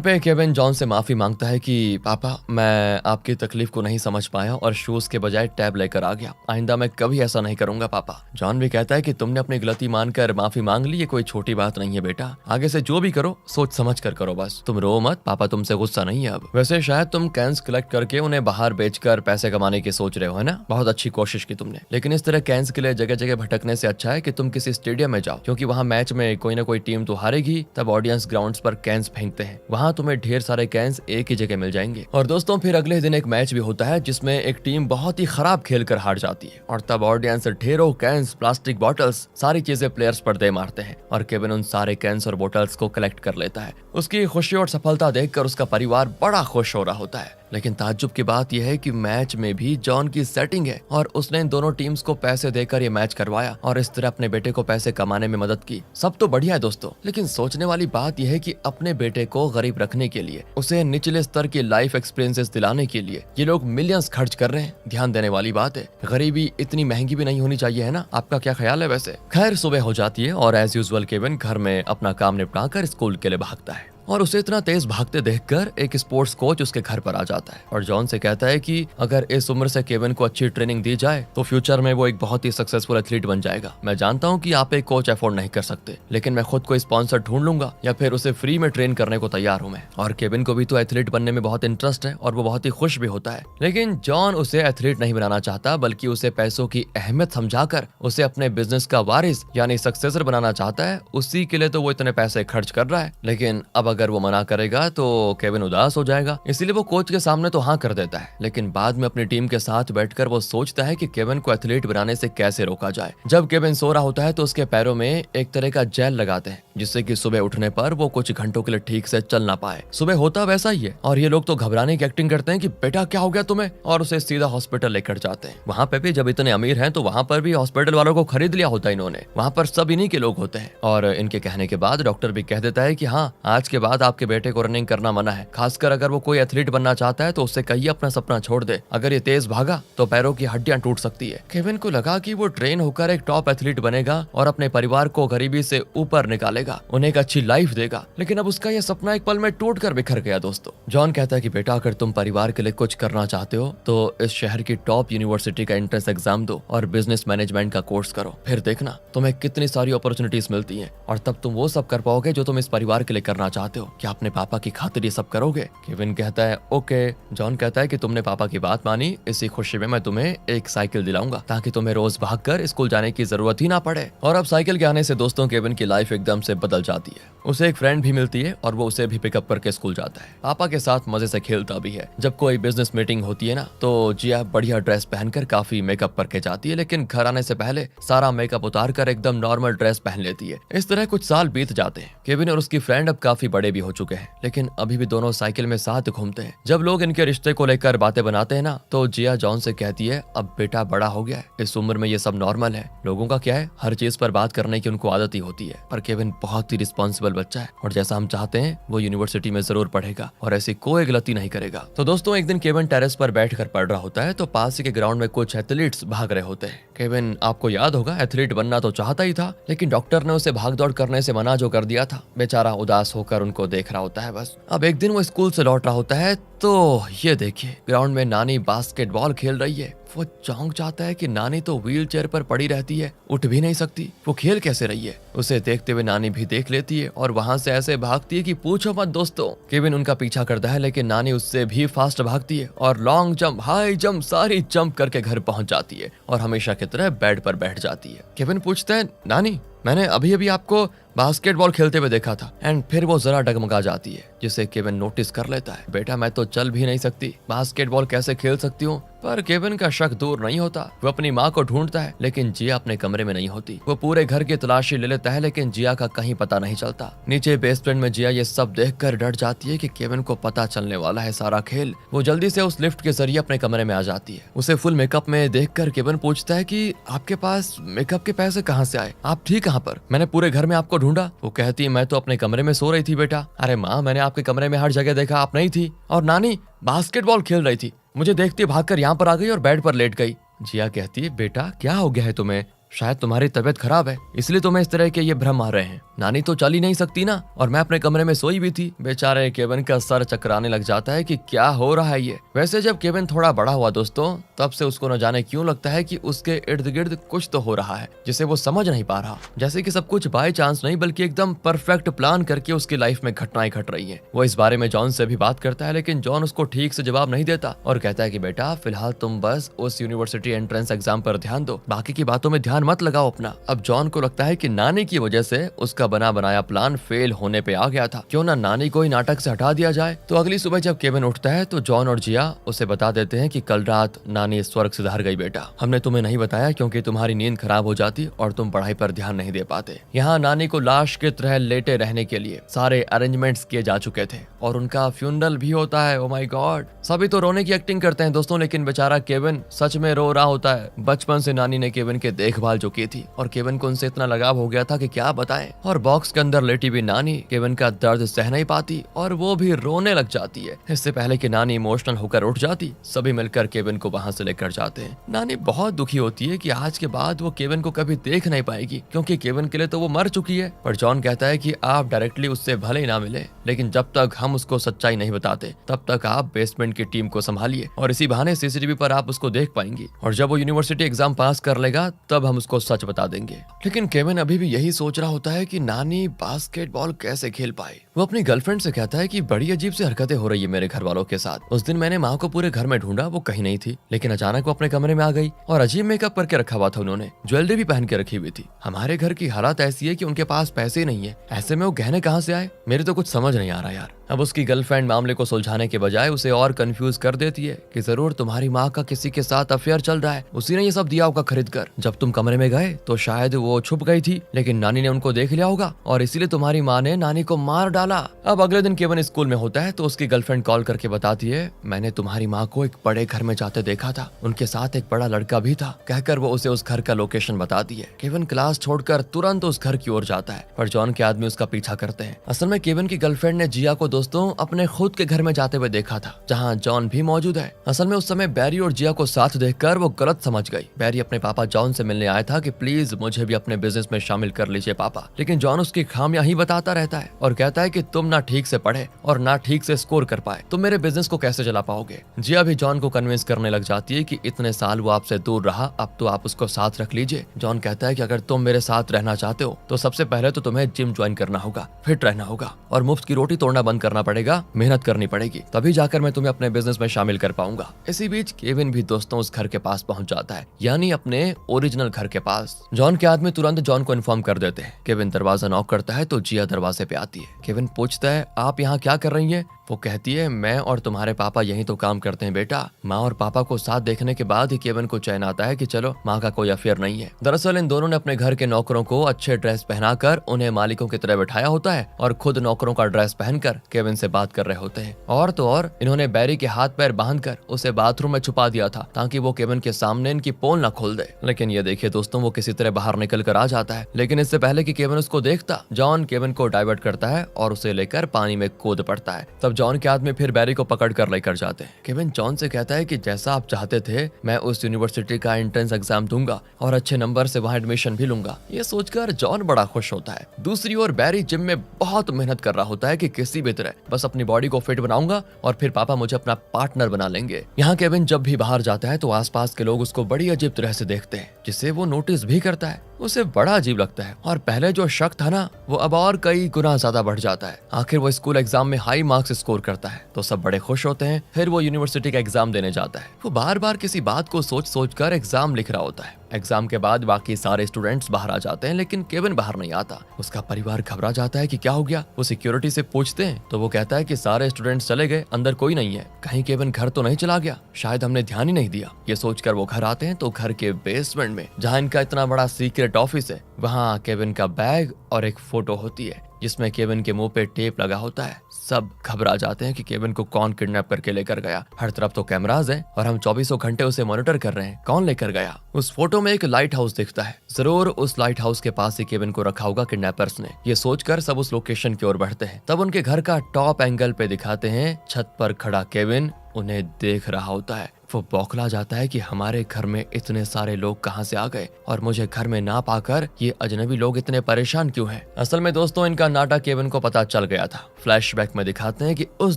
पे केविन जॉन से माफी मांगता है कि पापा मैं आपकी तकलीफ को नहीं समझ पाया और शूज के बजाय टैब लेकर आ गया, आइंदा मैं कभी ऐसा नहीं करूंगा पापा। जॉन भी कहता है कि तुमने अपनी गलती मानकर माफी मांग ली, ये कोई छोटी बात नहीं है बेटा, आगे से जो भी करो सोच समझ कर करो बस, तुम रो मत, पापा तुमसे गुस्सा नहीं है अब। वैसे शायद तुम कैंस कलेक्ट करके उन्हें बाहर बेचकर पैसे कमाने की सोच रहे हो, है ना? बहुत अच्छी कोशिश की तुमने, लेकिन इस तरह कैंस के लिए जगह जगह भटकने से अच्छा है कि तुम किसी स्टेडियम में जाओ, क्योंकि वहाँ मैच में कोई ना कोई टीम तो हारेगी, तब ऑडियंस ग्राउंड्स पर कैंस फेंकते हैं, वहाँ तुम्हें ढेर सारे कैंस एक ही जगह मिल जाएंगे। और दोस्तों फिर अगले दिन एक मैच भी होता है जिसमें एक टीम बहुत ही खराब खेल कर हार जाती है, और तब ऑडियंस ढेरों कैंस, प्लास्टिक बॉटल्स, सारी चीजें प्लेयर्स पर दे मारते हैं, और केविन उन सारे कैंस और बोतल्स को कलेक्ट कर लेता है। उसकी खुशी और सफलता देखकर उसका परिवार बड़ा खुश हो रहा होता है। लेकिन ताज्जुब की बात यह है कि मैच में भी जॉन की सेटिंग है, और उसने इन दोनों टीम्स को पैसे देकर ये मैच करवाया और इस तरह अपने बेटे को पैसे कमाने में मदद की। सब तो बढ़िया है दोस्तों, लेकिन सोचने वाली बात यह है कि अपने बेटे को गरीब रखने के लिए, उसे निचले स्तर की लाइफ एक्सपीरियंसेस दिलाने के लिए ये लोग मिलियंस खर्च कर रहे हैं। ध्यान देने वाली बात है, गरीबी इतनी महंगी भी नहीं होनी चाहिए, है ना? आपका क्या ख्याल है वैसे? खैर सुबह हो जाती है और एज यूजुअल केविन घर में अपना काम निपटा कर स्कूल के लिए भागता है, और उसे इतना तेज भागते देखकर एक स्पोर्ट्स कोच उसके घर पर आ जाता है और जॉन से कहता है कि अगर इस उम्र से केविन को अच्छी ट्रेनिंग दी जाए तो फ्यूचर में वो एक बहुत ही सक्सेसफुल एथलीट बन जाएगा। मैं जानता हूँ कि आप एक कोच अफोर्ड नहीं कर सकते, लेकिन मैं खुद को स्पॉन्सर ढूंढ लूंगा या फिर उसे फ्री में ट्रेन करने को तैयार हूँ मैं। और केविन को भी तो एथलीट बनने में बहुत इंटरेस्ट है और वो बहुत ही खुश भी होता है, लेकिन जॉन उसे एथलीट नहीं बनाना चाहता, बल्कि उसे पैसों की अहमियत समझाकर उसे अपने बिजनेस का वारिस यानी सक्सेसर बनाना चाहता है। उसी के लिए तो वो इतने पैसे खर्च कर रहा है, लेकिन अब अगर वो मना करेगा तो केविन उदास हो जाएगा, इसीलिए वो कोच के सामने तो हाँ कर देता है। लेकिन बाद में अपनी टीम के साथ बैठकर वो सोचता है कि केविन को एथलीट बनाने से कैसे रोका जाए। जब केविन सो रहा होता है तो उसके पैरों में एक तरह का जेल लगाते हैं, जिससे कि सुबह उठने पर वो कुछ घंटों के लिए ठीक से चल ना पाए। सुबह होता वैसा ही है और ये लोग तो घबराने की एक्टिंग करते हैं कि बेटा क्या हो गया तुम्हें, और उसे सीधा हॉस्पिटल लेकर जाते हैं। वहाँ पे भी जब इतने अमीर हैं तो वहाँ पर भी हॉस्पिटल वालों को खरीद लिया होता है इन्होंने, वहाँ पर सब इन्हीं के लोग होते हैं। और इनके कहने के बाद डॉक्टर भी कह देता है कि हाँ, आज के बाद आपके बेटे को रनिंग करना मना है, खासकर अगर वो कोई एथलीट बनना चाहता है तो उससे कहिए अपना सपना छोड़ दे, अगर ये तेज भागा तो पैरों की हड्डियां टूट सकती है। केविन को लगा कि वो ट्रेन होकर एक टॉप एथलीट बनेगा और अपने परिवार को गरीबी से ऊपर निकालेगा, उन्हें एक अच्छी लाइफ देगा, लेकिन अब उसका ये सपना एक पल में टूट कर बिखर गया। दोस्तों जॉन कहता है कि बेटा अगर तुम परिवार के लिए कुछ करना चाहते हो तो इस शहर की टॉप यूनिवर्सिटी का एंट्रेंस एग्जाम दो और बिजनेस मैनेजमेंट का कोर्स करो, फिर देखना तुम्हें कितनी सारी अपॉर्चुनिटीज मिलती हैं और तब तुम वो सब कर पाओगे जो तुम इस परिवार के लिए करना चाहते हो। क्या अपने पापा की खातिर ये सब करोगे? केविन कहता है ओके। जॉन कहता है कि तुमने पापा की बात मानी, इसी खुशी में मैं तुम्हें एक साइकिल दिलाऊंगा ताकि तुम्हें रोज भागकर स्कूल जाने की जरूरत ही ना पड़े। और अब साइकिल के आने से दोस्तों केविन की लाइफ एकदम से बदल जाती है। उसे एक फ्रेंड भी मिलती है और वो उसे भी पिकअप करके स्कूल जाता है। पापा के साथ मजे से खेलता भी है। जब कोई बिजनेस मीटिंग होती है ना तो जिया बढ़िया ड्रेस पहनकर काफी मेकअप करके जाती है, लेकिन घर आने से पहले सारा मेकअप उतार कर एकदम नॉर्मल ड्रेस पहन लेती है। इस तरह कुछ साल बीत जाते हैं। केविन और उसकी फ्रेंड अब काफी बड़े भी हो चुके हैं, लेकिन अभी भी दोनों साइकिल में साथ घूमते हैं। जब लोग इनके रिश्ते को लेकर बातें बनाते हैं ना तो जिया जॉन से कहती है अब बेटा बड़ा हो गया है, इस उम्र में ये सब नॉर्मल है। लोगों का क्या है, हर चीज पर बात करने की उनको आदत ही होती है, पर केविन बहुत ही रिस्पॉन्सिबल बच्चा है और जैसा हम चाहते हैं वो यूनिवर्सिटी में जरूर पढ़ेगा और ऐसी कोई गलती नहीं करेगा। तो दोस्तों एक दिन केविन टेरेस पर बैठकर पढ़ रहा होता है तो पास ही के ग्राउंड में कुछ एथलीट्स भाग रहे होते हैं। केविन आपको याद होगा एथलीट बनना तो चाहता ही था, लेकिन डॉक्टर ने उसे भाग दौड़ करने से मना जो कर दिया था। बेचारा उदास होकर उनको देख रहा होता है बस। अब एक दिन वो स्कूल से लौट रहा होता है तो ये देखिए ग्राउंड में नानी बास्केटबॉल खेल रही है। वो चौंक जाता है कि नानी तो व्हील चेयर पर पड़ी रहती है, उठ भी नहीं सकती, वो खेल कैसे रही है। उसे देखते हुए नानी भी देख लेती है और वहां से ऐसे भागती है कि पूछो मत दोस्तों। केविन उनका पीछा करता है लेकिन नानी उससे भी फास्ट भागती है और लॉन्ग जंप, हाई जंप, सारी जंप करके घर पहुंच जाती है और हमेशा की तरह बेड पर बैठ जाती है। केविन पूछता है नानी मैंने अभी अभी आपको बास्केटबॉल खेलते हुए देखा था। एंड फिर वो जरा डगमगा जाती है, जिसे केविन नोटिस कर लेता है। बेटा मैं तो चल भी नहीं सकती, बास्केटबॉल कैसे खेल सकती हूँ? पर केविन का शक दूर नहीं होता। वो अपनी माँ को ढूंढता है, लेकिन जिया अपने कमरे में नहीं होती। वो पूरे घर की तलाशी ले लेता है, लेकिन जिया का कहीं पता नहीं चलता। नीचे बेसमेंट में जिया ये सब देखकर डर जाती है कि केविन को पता चलने वाला है सारा खेल। वो जल्दी से उस लिफ्ट के जरिए अपने कमरे में आ जाती है। उसे फुल मेकअप में देखकर केविन पूछता है कि आपके पास मेकअप के पैसे कहाँ से आए? आप थी कहाँ पर? मैंने पूरे घर में आपको ढूंढा। वो कहती है मैं तो अपने कमरे में सो रही थी बेटा। अरे माँ, मैंने आपके कमरे में हर जगह देखा, आप नहीं थी। और नानी बास्केटबॉल खेल रही थी, मुझे देखते भागकर यहाँ पर आ गई और बेड पर लेट गई। जिया कहती है बेटा क्या हो गया है तुम्हें? शायद तुम्हारी तबीयत खराब है, इसलिए तुम्हें इस तरह के ये भ्रम आ रहे हैं। नानी तो चल ही नहीं सकती ना, और मैं अपने कमरे में सोई भी थी। बेचारे केविन का सर चकराने लग जाता है कि क्या हो रहा है ये। वैसे जब केविन थोड़ा बड़ा हुआ दोस्तों, तब से उसको न जाने क्यों लगता है कि उसके इर्द गिर्द कुछ तो हो रहा है जिसे वो समझ नहीं पा रहा। जैसे कि सब कुछ बाय चांस नहीं, बल्कि एकदम परफेक्ट प्लान करके उसकी लाइफ में घटनाएं घट रही है। वो इस बारे में जॉन से भी बात करता है, लेकिन जॉन उसको ठीक से जवाब नहीं देता और कहता है कि बेटा फिलहाल तुम बस उस यूनिवर्सिटी एंट्रेंस एग्जाम पर ध्यान दो, बाकी की बातों में ध्यान मत लगाओ अपना। अब जॉन को लगता है कि नानी की वजह से उसका बना बनाया प्लान फेल होने पे आ गया था। क्यों ना नानी को ही नाटक से हटा दिया जाए। तो अगली सुबह जब केविन उठता है तो जॉन और जिया उसे बता देते हैं कि कल रात नानी स्वर्ग सिधार गई बेटा। हमने तुम्हें नहीं बताया क्योंकि तुम्हारी नींद खराब हो जाती और तुम पढ़ाई पर ध्यान नहीं दे पाते। यहाँ नानी को लाश की तरह लेटे रहने के लिए सारे अरेंजमेंट्स किए जा चुके थे और उनका फ्यूनरल भी होता है। ओ माय गॉड, सभी तो रोने की एक्टिंग करते हैं दोस्तों, लेकिन बेचारा केविन सच में रो रहा होता है। बचपन से नानी ने केविन के देखभाल जो की थी और केविन को उनसे इतना लगाव हो गया था कि क्या बताएं। और बॉक्स के अंदर लेटी हुई नानी केविन का दर्द सह नहीं पाती और वो भी रोने लग जाती है। इससे पहले कि नानी इमोशनल होकर उठ जाती, सभी मिलकर केविन को वहां से लेकर जाते हैं। नानी बहुत दुखी होती है कि आज के बाद वो केविन को कभी देख नहीं पाएगी, क्योंकि केविन के लिए तो वो मर चुकी है। पर जॉन कहता है कि आप डायरेक्टली उससे भले ही ना मिले, लेकिन जब तक हम उसको सच्चाई नहीं बताते तब तक आप बेसमेंट की टीम को संभालिए और इसी बहाने सीसीटीवी पर आप उसको देख पाएंगी। और जब वो यूनिवर्सिटी एग्जाम पास कर लेगा तब हम उसको सच बता देंगे। लेकिन केविन अभी भी यही सोच रहा होता है कि नानी बास्केटबॉल कैसे खेल पाई। वो अपनी गर्लफ्रेंड से कहता है कि बड़ी अजीब सी हरकतें हो रही है मेरे घर वालों के साथ। उस दिन मैंने माँ को पूरे घर में ढूंढा, वो कहीं नहीं थी, लेकिन अचानक वो अपने कमरे में आ गई और अजीब मेकअप करके रखा हुआ था। उन्होंने ज्वेलरी भी पहन के रखी हुई थी। हमारे घर की हालत ऐसी है कि उनके पास पैसे ही नहीं है, ऐसे में वो गहने कहाँ से आए? मेरे तो कुछ समझ नहीं आ रहा यार। अब उसकी गर्लफ्रेंड मामले को सुलझाने के बजाय उसे और कंफ्यूज कर देती है कि जरूर तुम्हारी माँ का किसी के साथ अफेयर चल रहा है, उसी ने ये सब दिया होगा खरीद कर। जब तुम कमरे में गए तो शायद वो छुप गई थी, लेकिन नानी ने उनको देख लिया होगा और इसीलिए तुम्हारी माँ ने नानी को मार डाला। अब अगले दिन केविन स्कूल में होता है तो उसकी गर्लफ्रेंड कॉल करके बताती है, मैंने तुम्हारी माँ को एक बड़े घर में जाते देखा था, उनके साथ एक बड़ा लड़का भी था। कहकर वो उसे उस घर का लोकेशन बताती है। केविन क्लास छोड़कर तुरंत उस घर की ओर जाता है, पर जॉन के आदमी उसका पीछा करते हैं। असल में केविन की गर्लफ्रेंड ने जिया को दोस्तों अपने खुद के घर में जाते हुए देखा था, जहाँ जॉन भी मौजूद है। असल में उस समय बैरी और जिया को साथ देखकर वो गलत समझ गई। बैरी अपने पापा जॉन से मिलने आया था कि प्लीज मुझे भी अपने बिजनेस में शामिल कर लीजिए पापा, लेकिन जॉन उसकी खामियां ही बताता रहता है और कहता है कि तुम ना ठीक से पढ़े और ना ठीक से स्कोर कर पाए, तुम मेरे बिजनेस को कैसे चला पाओगे। जिया भी जॉन को कन्विंस करने लग जाती है कि इतने साल वो आपसे दूर रहा, अब तो आप उसको साथ रख लीजिए। जॉन कहता है कि अगर तुम मेरे साथ रहना चाहते हो तो सबसे पहले तो तुम्हें जिम ज्वाइन करना होगा, फिट रहना होगा और मुफ्त की रोटी तोड़ना बंद करना पड़ेगा, मेहनत करनी पड़ेगी, तभी जाकर मैं तुम्हें अपने बिजनेस में शामिल कर पाऊंगा। इसी बीच केविन भी दोस्तों उस घर के पास पहुंच जाता है, यानी अपने ओरिजिनल घर के पास। जॉन के आदमी तुरंत जॉन को इन्फॉर्म कर देते हैं। केविन दरवाजा नॉक करता है तो जिया दरवाजे पे आती है। केविन पूछता है, आप यहाँ क्या कर रही हैं? वो कहती है, मैं और तुम्हारे पापा यहीं तो काम करते हैं बेटा। माँ और पापा को साथ देखने के बाद ही केविन को चैन आता है कि चलो माँ का कोई अफेयर नहीं है। दरअसल इन दोनों ने अपने घर के नौकरों को अच्छे ड्रेस पहनाकर उन्हें मालिकों की तरह बैठाया होता है और खुद नौकरों का ड्रेस पहनकर केविन से बात कर रहे होते हैं। और तो और इन्होंने बैरी के हाथ पैर बांधकर उसे बाथरूम में छुपा दिया था ताकि वो केविन के सामने इनकी पोल न खोल दे। लेकिन ये देखिए दोस्तों, वो किसी तरह बाहर निकल कर आ जाता है, लेकिन इससे पहले कि केविन उसको देखता, जॉन केविन को डाइवर्ट करता है और उसे लेकर पानी में कूद पड़ता है। तब जॉन के आदमी फिर बैरी को पकड़ कर लेकर जाते हैं। केविन जॉन से कहता है कि जैसा आप चाहते थे मैं उस यूनिवर्सिटी का एंट्रेंस एग्जाम दूंगा और अच्छे नंबर से वहां एडमिशन भी लूंगा। ये सोचकर जॉन बड़ा खुश होता है। दूसरी ओर बैरी जिम में बहुत मेहनत कर रहा होता है कि किसी भी तरह बस अपनी बॉडी को फिट बनाऊंगा और फिर पापा मुझे अपना पार्टनर बना लेंगे। यहाँ केविन जब भी बाहर जाता है तो आसपास के लोग उसको बड़ी अजीब तरह से देखते हैं, जिसे वो नोटिस भी करता है। उसे बड़ा अजीब लगता है और पहले जो शक था ना, वो अब और कई गुना ज्यादा बढ़ जाता है। आखिर वो स्कूल एग्जाम में हाई मार्क्स स्कोर करता है तो सब बड़े खुश होते हैं। फिर वो यूनिवर्सिटी का एग्जाम देने जाता है। वो बार बार किसी बात को सोच सोच कर एग्जाम लिख रहा होता है। एग्जाम के बाद बाकी सारे स्टूडेंट्स बाहर आ जाते हैं, लेकिन केविन बाहर नहीं आता। उसका परिवार घबरा जाता है कि क्या हो गया। वो सिक्योरिटी से पूछते हैं तो वो कहता है कि सारे स्टूडेंट्स चले गए, अंदर कोई नहीं है। कहीं केविन घर तो नहीं चला गया, शायद हमने ध्यान ही नहीं दिया। ये सोचकर वो घर आते हैं तो घर के बेसमेंट में, जहाँ इनका इतना बड़ा सीक्रेट ऑफिस है, वहाँ केविन का बैग और एक फोटो होती है जिसमें केविन के मुंह पे टेप लगा होता है। सब घबरा जाते हैं कि केविन को कौन किडनैप करके लेकर गया। हर तरफ तो कैमरास हैं और हम 24 घंटे उसे मॉनिटर कर रहे हैं, कौन लेकर गया। उस फोटो में एक लाइट हाउस दिखता है, जरूर उस लाइट हाउस के पास ही केविन को रखा होगा किडनैपर्स ने। ये सोचकर सब उस लोकेशन की ओर बढ़ते हैं। तब उनके घर का टॉप एंगल पे दिखाते हैं छत पर खड़ा केविन उन्हें देख रहा होता है। वो बौखला जाता है कि हमारे घर में इतने सारे लोग कहां से आ गए और मुझे घर में ना पाकर ये अजनबी लोग इतने परेशान क्यों हैं। असल में दोस्तों इनका नाटक केविन को पता चल गया था। फ्लैशबैक में दिखाते हैं कि उस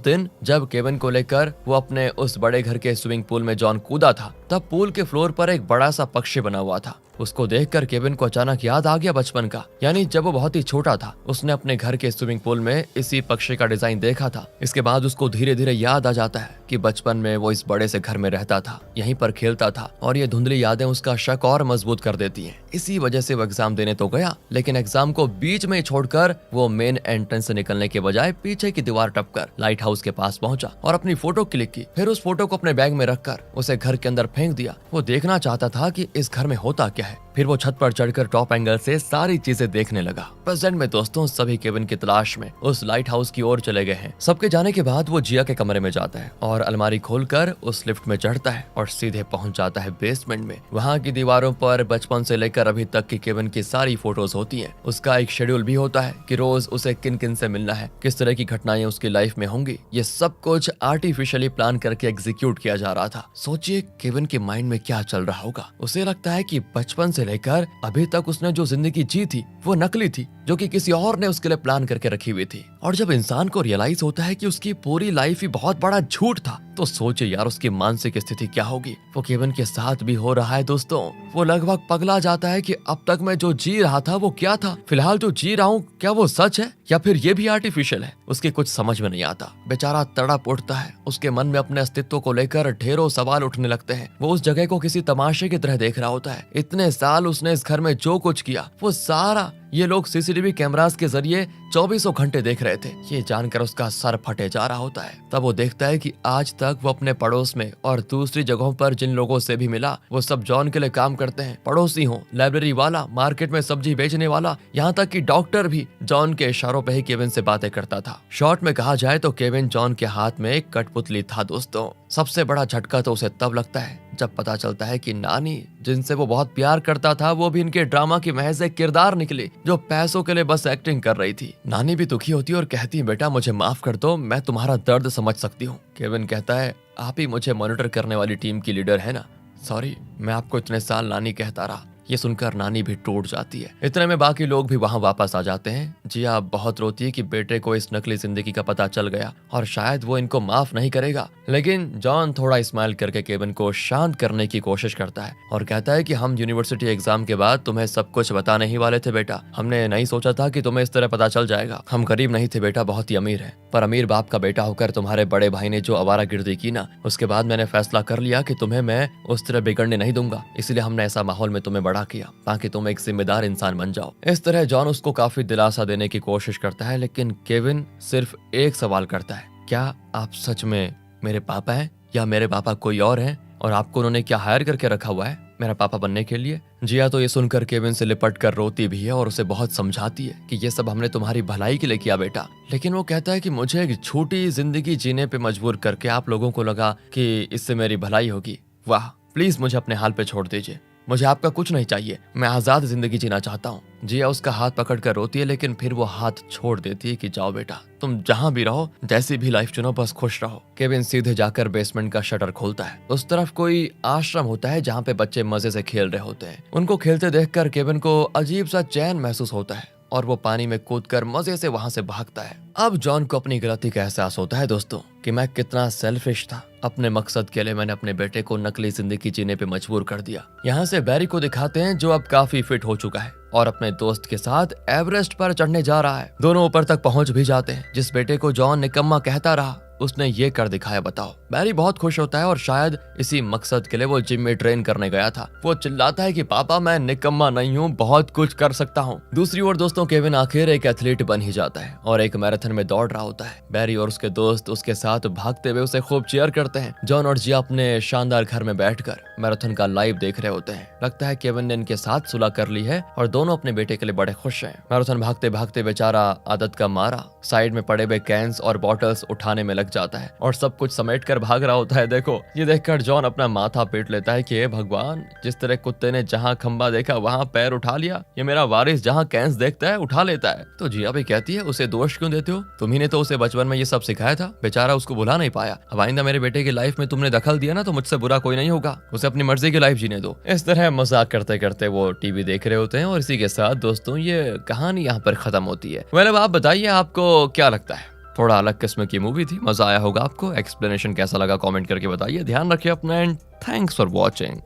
दिन जब केविन को लेकर वो अपने उस बड़े घर के स्विमिंग पूल में जॉन कूदा था, तब पूल के फ्लोर पर एक बड़ा सा पक्षी बना हुआ था। उसको देखकर केविन को अचानक याद आ गया बचपन का, यानी जब वो बहुत ही छोटा था उसने अपने घर के स्विमिंग पूल में इसी पक्षी का डिजाइन देखा था। इसके बाद उसको धीरे धीरे याद आ जाता है कि बचपन में वो इस बड़े से घर में रहता था, यहीं पर खेलता था, और ये धुंधली यादें उसका शक और मजबूत कर देती हैं। इसी वजह से वो एग्जाम देने तो गया, लेकिन एग्जाम को बीच में छोड़कर वो मेन एंट्रेंस से निकलने के बजाय पीछे की दीवार टपकर लाइट हाउस के पास पहुंचा और अपनी फोटो क्लिक की। फिर उस फोटो को अपने बैग में रखकर उसे घर के अंदर फेंक दिया। वो देखना चाहता था कि इस घर में होता क्या है। फिर वो छत पर चढ़कर टॉप एंगल से सारी चीजें देखने लगा। प्रेजेंट में दोस्तों सभी केविन की तलाश में उस लाइट हाउस की ओर चले गए हैं। सबके जाने के बाद वो जिया के कमरे में जाता है और अलमारी खोलकर उस लिफ्ट में चढ़ता है और सीधे पहुंच जाता है बेसमेंट में। वहाँ की दीवारों पर बचपन से लेकर अभी तक की केविन की सारी फोटोज होती हैं। उसका एक शेड्यूल भी होता है कि रोज उसे किन किन से मिलना है, किस तरह की घटनाएं उसकी लाइफ में होंगी। ये सब कुछ आर्टिफिशियली प्लान करके एग्जीक्यूट किया जा रहा था। सोचिए केविन के माइंड में क्या चल रहा होगा। उसे लगता है कि बचपन से लेकर अभी तक उसने जो जिंदगी जी थी वो नकली थी, जो कि किसी और ने उसके लिए प्लान करके रखी हुई थी। और जब इंसान को रियलाइज होता है कि उसकी पूरी लाइफ ही बहुत बड़ा झूठ था, तो सोचे यार उसकी मानसिक स्थिति क्या होगी। वो केविन के साथ भी हो रहा है दोस्तों। वो लगभग पगला जाता है कि अब तक मैं जो जी रहा था वो क्या था, फिलहाल जो जी रहा हूँ क्या वो सच है या फिर ये भी आर्टिफिशियल है। उसके कुछ समझ में नहीं आता। बेचारा तड़प उठता है। उसके मन में अपने अस्तित्व को लेकर ढेरों सवाल उठने लगते हैं। वो उस जगह को किसी तमाशे की तरह देख रहा होता है। इतने साल उसने इस घर में जो कुछ किया वो सारा ये लोग सीसीटीवी कैमरास के जरिए 24 घंटे देख रहे थे। ये जानकर उसका सर फटे जा रहा होता है। तब वो देखता है कि आज तक वो अपने पड़ोस में और दूसरी जगहों पर जिन लोगों से भी मिला वो सब जॉन के लिए काम करते हैं। पड़ोसी हो, लाइब्रेरी वाला, मार्केट में सब्जी बेचने वाला, यहाँ तक कि डॉक्टर भी जॉन के इशारों पे ही केविन से बातें करता था। शॉर्ट में कहा जाए तो केविन जॉन के हाथ में एक कठपुतली था दोस्तों। सबसे बड़ा झटका तो उसे तब लगता है जब पता चलता है कि नानी जिनसे वो बहुत प्यार करता था वो भी इनके ड्रामा की महज एक किरदार निकली जो पैसों के लिए बस एक्टिंग कर रही थी। नानी भी दुखी होती है और कहती है बेटा मुझे माफ कर दो, मैं तुम्हारा दर्द समझ सकती हूँ। केविन कहता है आप ही मुझे मॉनिटर करने वाली टीम की लीडर है ना, सॉरी मैं आपको इतने साल नानी कहता रहा। ये सुनकर नानी भी टूट जाती है। इतने में बाकी लोग भी वहाँ वापस आ जाते हैं। जिया बहुत रोती है कि बेटे को इस नकली जिंदगी का पता चल गया और शायद वो इनको माफ नहीं करेगा। लेकिन जॉन थोड़ा स्माइल करके केविन को शांत करने की कोशिश करता है और कहता है कि हम यूनिवर्सिटी एग्जाम के बाद तुम्हें सब कुछ बताने ही वाले थे बेटा। हमने नहीं सोचा था कि तुम्हें इस तरह पता चल जाएगा। हम गरीब नहीं थे बेटा, बहुत ही अमीर है, पर अमीर बाप का बेटा होकर तुम्हारे बड़े भाई ने जो आवारागर्दी की ना, उसके बाद मैंने फैसला कर लिया कि तुम्हें मैं उस तरह बिगड़ने नहीं दूंगा। इसलिए हमने ऐसा माहौल में तुम्हें बड़ा किया ताकि तुम एक जिम्मेदार इंसान बन जाओ। इस तरह जॉन उसको काफी दिलासा देने की कोशिश करता है, लेकिन केविन सिर्फ एक सवाल करता है, क्या आप सच में मेरे पापा हैं या मेरे पापा कोई और हैं और आपको उन्होंने क्या हायर करके रखा हुआ है मेरा पापा बनने के लिए। जिया तो ये सुनकर केविन से लिपट कर रोती भी है और उसे बहुत समझाती है कि ये सब हमने तुम्हारी भलाई के लिए किया बेटा। लेकिन वो कहता है कि मुझे एक छोटी जिंदगी जीने पे मजबूर करके आप लोगों को लगा कि इससे मेरी भलाई होगी। वाह, प्लीज मुझे अपने हाल पे छोड़ दीजिए, मुझे आपका कुछ नहीं चाहिए, मैं आजाद जिंदगी जीना चाहता हूँ। जिया उसका हाथ पकड़कर रोती है, लेकिन फिर वो हाथ छोड़ देती है कि जाओ बेटा, तुम जहाँ भी रहो, जैसी भी लाइफ चुनो, बस खुश रहो। केविन सीधे जाकर बेसमेंट का शटर खोलता है। उस तरफ कोई आश्रम होता है जहाँ पे बच्चे मजे से खेल रहे होते हैं। उनको खेलते देखकर केविन को अजीब सा चैन महसूस होता है और वो पानी में कूदकर मजे से वहां से भागता है। अब जॉन को अपनी गलती का एहसास होता है दोस्तों कि मैं कितना सेल्फिश था। अपने मकसद के लिए मैंने अपने बेटे को नकली जिंदगी जीने पे मजबूर कर दिया। यहाँ से बैरी को दिखाते हैं जो अब काफी फिट हो चुका है और अपने दोस्त के साथ एवरेस्ट पर चढ़ने जा रहा है। दोनों ऊपर तक पहुंच भी जाते हैं। जिस बेटे को जॉन निकम्मा कहता रहा उसने ये कर दिखाया बताओ। बैरी बहुत खुश होता है और शायद इसी मकसद के लिए वो जिम में ट्रेन करने गया था। वो चिल्लाता है कि पापा मैं निकम्मा नहीं हूँ, बहुत कुछ कर सकता हूँ। दूसरी ओर दोस्तों केविन आखिर एक एथलीट बन ही जाता है और एक मैराथन में दौड़ रहा होता है। बैरी और उसके दोस्त उसके साथ भागते हुए उसे खूब चीयर करते हैं। जॉन और जिया अपने शानदार घर में बैठकर मैराथन का लाइव देख रहे होते हैं। लगता है केविन ने इनके साथ सुलह कर ली है और दोनों अपने बेटे के लिए बड़े खुश हैं। मैराथन भागते भागते बेचारा आदत का मारा साइड में पड़े हुए कैंस और बॉटल्स उठाने में लग जाता है और सब कुछ समेट कर भाग रहा होता है। देखो ये देखकर जॉन अपना माथा पीट लेता है कि हे भगवान, जिस तरह कुत्ते ने जहां खंबा देखा वहां पैर उठा लिया, ये मेरा वारिस जहां कैंस देखता है उठा लेता है। तो जिया भी कहती है उसे दोष क्यों देते हो, तुम्ही ने तो उसे बचपन में ये सब सिखाया था, बेचारा उसको भुला नहीं पाया। अब आइंदा मेरे बेटे की लाइफ में तुमने दखल दिया ना तो मुझसे बुरा कोई नहीं होगा, उसे अपनी मर्जी की लाइफ जीने दो। इस तरह मजाक करते करते वो टीवी देख रहे होते हैं और इसी के साथ दोस्तों ये कहानी यहाँ पर खत्म होती है। अब आप बताइए आपको क्या लगता है, थोड़ा अलग किस्म की मूवी थी, मजा आया होगा आपको, एक्सप्लेनेशन कैसा लगा कमेंट करके बताइए। ध्यान रखिए अपना एंड थैंक्स फॉर वॉचिंग।